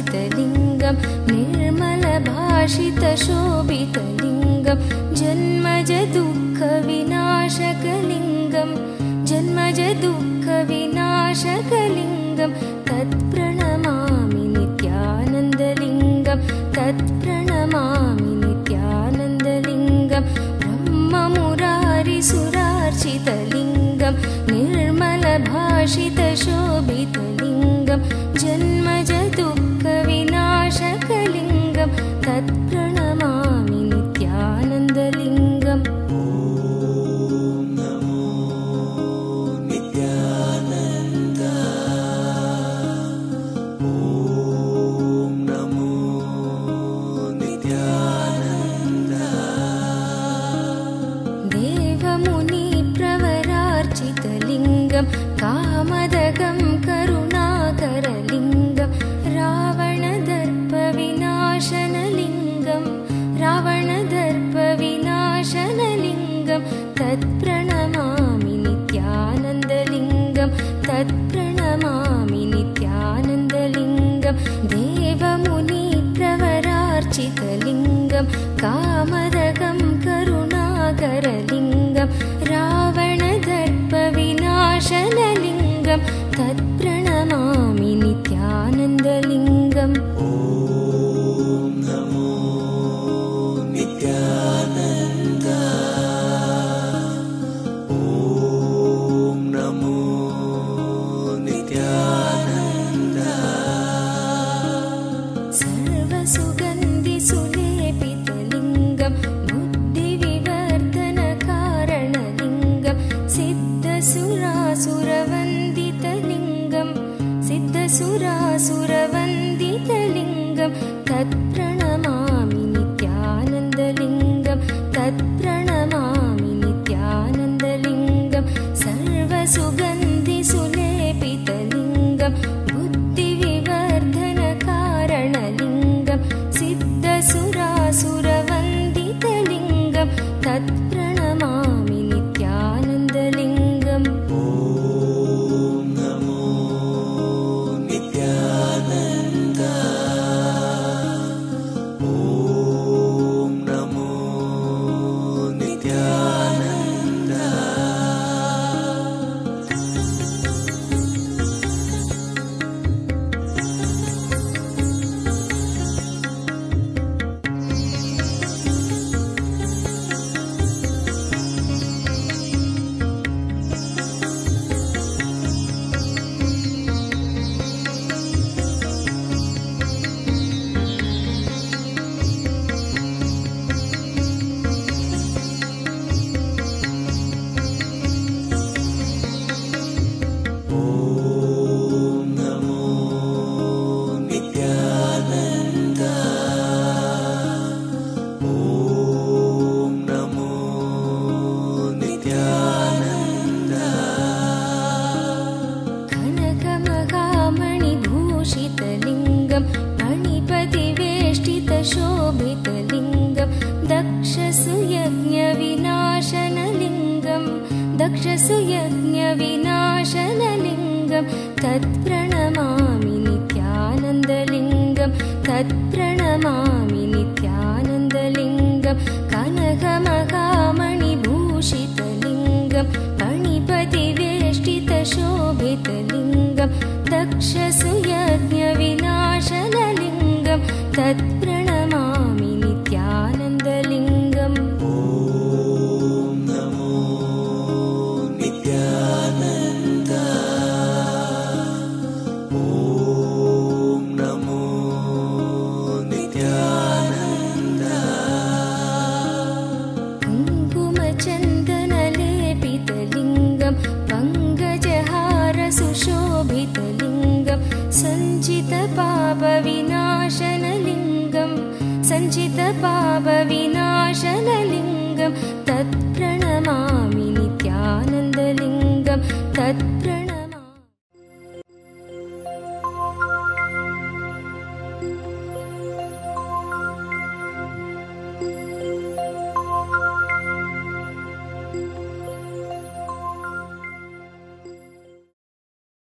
सुरासुरवन्दितलिङ्गं निर्मलभाषितशोभितलिङ्गं जन्मजदुःखविनाशकलिङ्गं जन्मजदुःखविनाशकलिङ्गं तत्प्रणमामि नित्यानन्दलिङ्गं तत्प्रणमामि नित्यानन्दलिङ्गं ब्रह्ममुरारिसुरार्चितलिङ्गं निर्मलभाषितशोभितलिङ्गं जन्मजदुःखविनाशकलिङ्गं तत्प्रणमामि नित्यानन्दलिङ्गम्। देवमुनिप्रवरार्चितलिङ्गं कामदगं करुणाकरलिङ्गं रावणदर्पविनाशनलिङ्गं रावणदर्पविनाशनलिङ्गं तत्प्रणमामि नित्यानन्दलिङ्गं तत्प्रणमामि नित्यानन्दलिङ्गं देवमुनिप्रवरार्चितलिङ्गं कामदगं करुणाकरलिङ्गं रावणदर्पविनाशनलिङ्गं तत्प्रणमामि नित्यानन्दलिङ्गम्। सर्वसुगन्धिसुलेपितलिङ्गं बुद्धिविवर्धनकारणलिङ्गं सिद्धसुरासुरवन्दितलिङ्गं सिद्धसुरासुरवन्दितलिङ्गं तत्प्रणमामि नित्यानन्दलिङ्गं तत्प्रणमामि नित्यानन्दलिङ्गं सर्वसुगन्धिसुलेपितलिङ्गं बुद्धिविवर्धनकारणलिङ्गं सिद्धसुरासुरवन्दितलिङ्गं तत्प्रणमामि नित्यानन्दलिङ्गम्। कनकमहामणिभूषितलिङ्गं मणिपतिवेष्टितशोभितलिङ्गं दक्षसुयज्ञविनाशनलिङ्गं दक्षसुयज्ञविनाशनलिङ्गं तत्प्रणमामि नित्यानन्दलिङ्गं तत्प्रणमामि नित्यानन्दलिङ्गं कनकमहामणिभूषितलिङ्गं मणिपतिवेष्टितशोभितलिङ्गं दक्षसुयज्ञविनाशनलिङ्गं तत्प्रणमामि नित्यानन्दलिङ्गम्। कुङ्कुमचन्दनलेपितलिङ्गं पङ्कजहारसुशोभितलिङ्गं सञ्चितपापविनाशनलिङ्गं सञ्चितपापविनाशनलिङ्गं तत्प्रणमामि नित्यानन्दलिङ्गं तत्